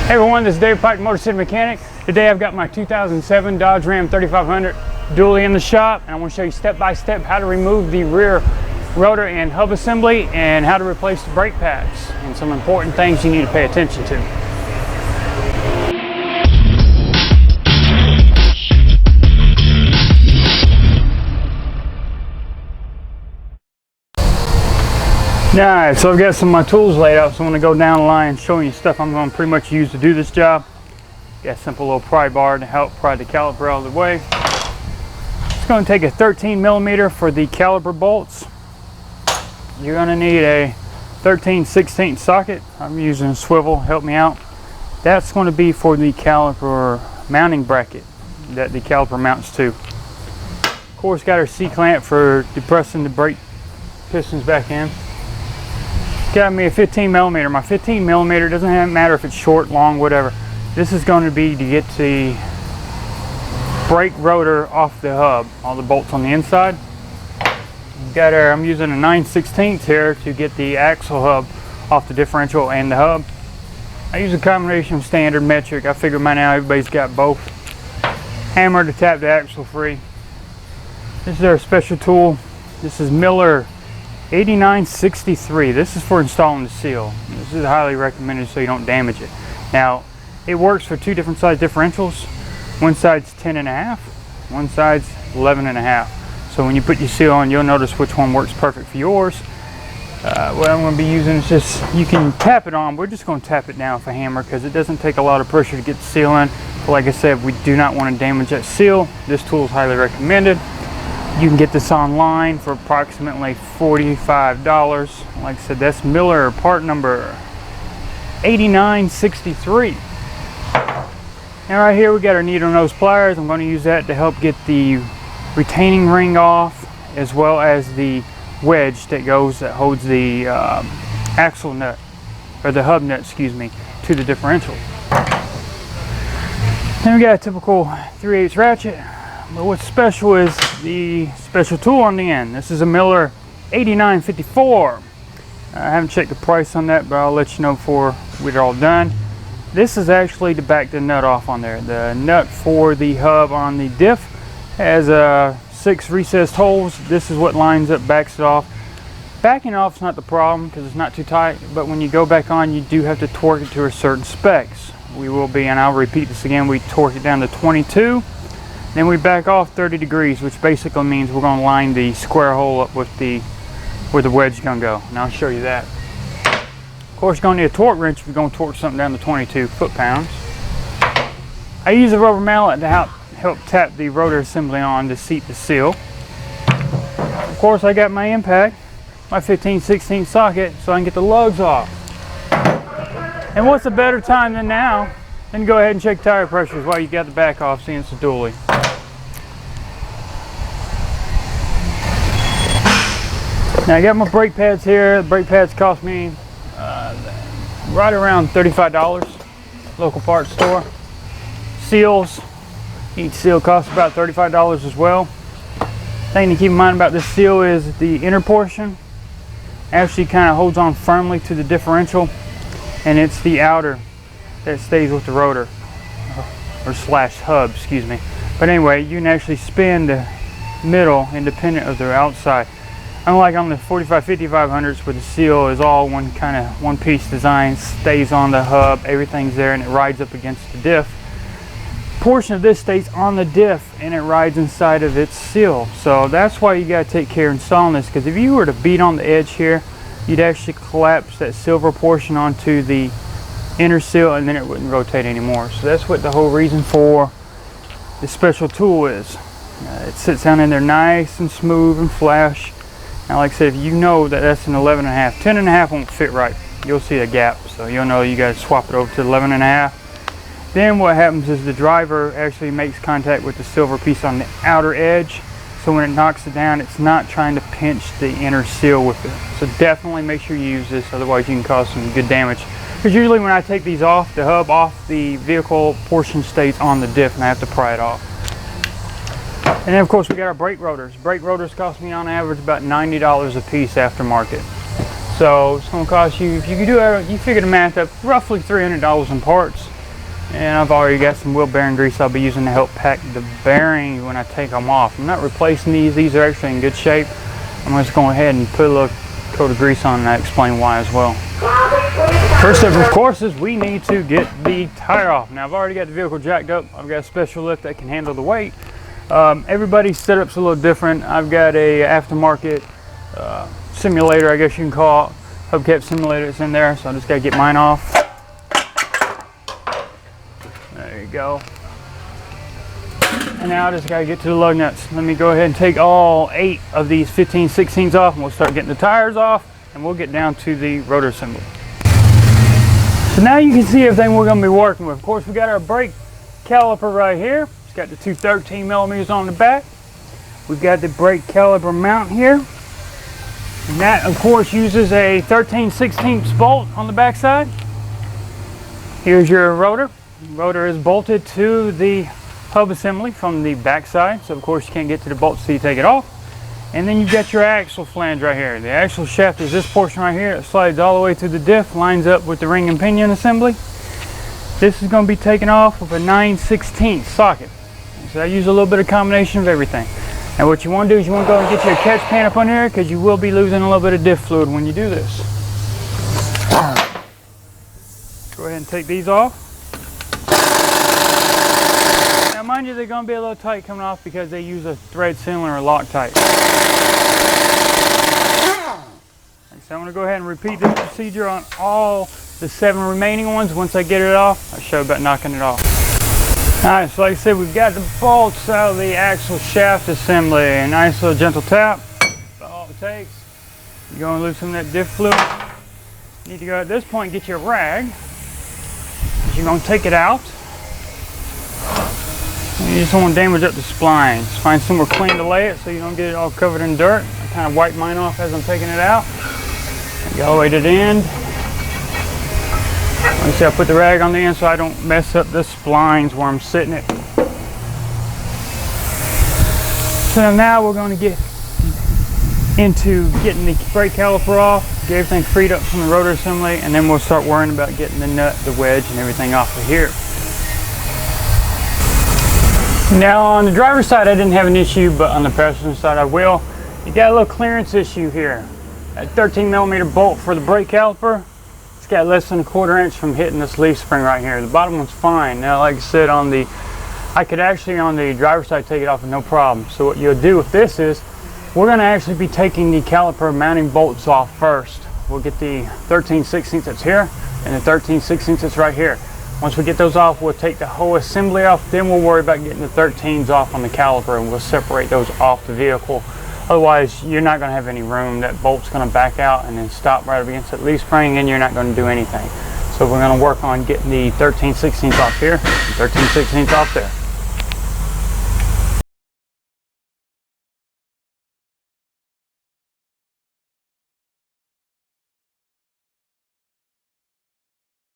Hey everyone, this is Dave Pike, Motorcity Mechanic. Today I've got my 2007 Dodge Ram 3500 dually in the shop, and I want to show you step by step how to remove the rear rotor and hub assembly and how to replace the brake pads, and some important things you need to pay attention to. Alright, so I've got some of my tools laid out, so I'm going to go down the line showing you stuff I'm going to pretty much use to do this job. Got a simple little pry bar to help pry the caliper out of the way. It's going to take a 13mm for the caliper bolts. You're going to need a 13/16 socket. I'm using a swivel, help me out. That's going to be for the caliper mounting bracket that the caliper mounts to. Of course, got our C-clamp for depressing the brake pistons back in. Got me a 15mm. My 15mm doesn't matter if it's short, long, whatever. This is going to be to get the brake rotor off the hub, all the bolts on the inside. Got our, I'm using a 9/16 here to get the axle hub off the differential and the hub. I use a combination of standard metric. I figure by now everybody's got both. Hammer to tap the axle free. This is our special tool. This is Miller 8963. This is for installing the seal. This is highly recommended so you don't damage it. Now, it works for two different size differentials. One side's 10.5, one side's 11.5. So when you put your seal on, you'll notice which one works perfect for yours. What I'm going to be using is just, you can tap it on. We're just going to tap it down with a hammer because it doesn't take a lot of pressure to get the seal in. But like I said, we do not want to damage that seal. This tool is highly recommended. You can get this online for approximately $45. Like I said, that's Miller part number 8963. Now right here we got our needle nose pliers. I'm going to use that to help get the retaining ring off, as well as the wedge that holds the axle nut, or the hub nut, excuse me, to the differential. Then we got a typical 3/8 ratchet. But what's special is the special tool on the end. This is a Miller 8954. I haven't checked the price on that, but I'll let you know before we're all done. This is actually to back the nut off on there. The nut for the hub on the diff has 6 recessed holes. This is what lines up, backs it off. Backing off is not the problem because it's not too tight, but when you go back on, you do have to torque it to a certain specs. We will be, and I'll repeat this again, we torque it down to 22. Then we back off 30 degrees, which basically means we're going to line the square hole up with where the wedge is going to go. And I'll show you that. Of course, you're going to need a torque wrench if you're going to torque something down to 22 foot-pounds. I use a rubber mallet to help tap the rotor assembly on to seat the seal. Of course, I got my impact, my 15/16 socket, so I can get the lugs off. And what's a better time than now? Then go ahead and check tire pressures while you got the back off, seeing it's a dually. Now I got my brake pads here. The brake pads cost me right around $35, local parts store. Seals, each seal costs about $35 as well. Thing to keep in mind about this seal is the inner portion actually kind of holds on firmly to the differential, and it's the outer that stays with the rotor, or slash hub, excuse me. But anyway, you can actually spin the middle independent of the outside. Unlike on the 45-5500s where the seal is all one piece design, stays on the hub, everything's there and it rides up against the diff. Portion of this stays on the diff and it rides inside of its seal. So that's why you got to take care of installing this, because if you were to beat on the edge here, you'd actually collapse that silver portion onto the inner seal and then it wouldn't rotate anymore. So that's what the whole reason for this special tool is. It sits down in there nice and smooth and flash. Now like I said, if you know that that's an 11.5, 10.5 won't fit right. You'll see a gap, so you'll know you got to swap it over to 11.5. Then what happens is the driver actually makes contact with the silver piece on the outer edge, so when it knocks it down, it's not trying to pinch the inner seal with it. So definitely make sure you use this, otherwise you can cause some good damage. Because usually when I take these off, the hub off the vehicle portion stays on the diff and I have to pry it off. And then of course we got our brake rotors. Brake rotors cost me on average about $90 a piece aftermarket. So it's going to cost you, if you can do it, you figure the math up, roughly $300 in parts. And I've already got some wheel bearing grease I'll be using to help pack the bearings when I take them off. I'm not replacing these. These are actually in good shape. I'm just going ahead and put a little coat of grease on, and I explain why as well. First step, of course, is we need to get the tire off. Now, I've already got the vehicle jacked up. I've got a special lift that can handle the weight. Everybody's setup's a little different. I've got a aftermarket simulator, I guess you can call it. Hubcap simulator that's in there, so I just got to get mine off. There you go. And now I just got to get to the lug nuts. Let me go ahead and take all 8 of these 15/16s off, and we'll start getting the tires off, and we'll get down to the rotor assembly. So now you can see everything we're going to be working with. Of course, we got our brake caliper right here. It's got the two 13mm on the back. We've got the brake caliper mount here. And that, of course, uses a 13/16 bolt on the back side. Here's your rotor. The rotor is bolted to the hub assembly from the back side, so of course you can't get to the bolts till you take it off. And then you've got your axle flange right here. The axle shaft is this portion right here. It slides all the way through the diff, lines up with the ring and pinion assembly. This is going to be taken off with a 9/16 socket. So I use a little bit of combination of everything. Now what you want to do is you want to go and get your catch pan up on here, because you will be losing a little bit of diff fluid when you do this. Go ahead and take these off. Now mind you, they're going to be a little tight coming off because they use a thread sealant or Loctite. So I'm going to go ahead and repeat this procedure on all the 7 remaining ones. Once I get it off, I'll show you about knocking it off. Alright, so like I said, we've got the bolts out of the axle shaft assembly. A nice little gentle tap. That's all it takes. You're going to lose some of that diff fluid. You need to go at this point and get your rag. You're going to take it out. And you just don't want to damage up the splines. Find somewhere clean to lay it so you don't get it all covered in dirt. I kind of wipe mine off as I'm taking it out. Go all the way to the end. Like I said, I put the rag on the end so I don't mess up the splines where I'm sitting it. So now we're going to get into getting the brake caliper off, get everything freed up from the rotor assembly, and then we'll start worrying about getting the nut, the wedge, and everything off of here. Now on the driver's side I didn't have an issue, but on the passenger side I will. You got a little clearance issue here. That 13mm bolt for the brake caliper, it's got less than 1/4 inch from hitting this leaf spring right here. The bottom one's fine. Now like I said, I could actually on the driver's side take it off with no problem. So what you'll do with this is, we're going to actually be taking the caliper mounting bolts off first. We'll get the 13/16 that's here and the 13/16 that's right here. Once we get those off, we'll take the whole assembly off, then we'll worry about getting the 13s off on the caliper, and we'll separate those off the vehicle. Otherwise, you're not going to have any room. That bolt's going to back out and then stop right up against that leaf spring, and you're not going to do anything. So we're going to work on getting the 13/16 off here and 13/16 off there.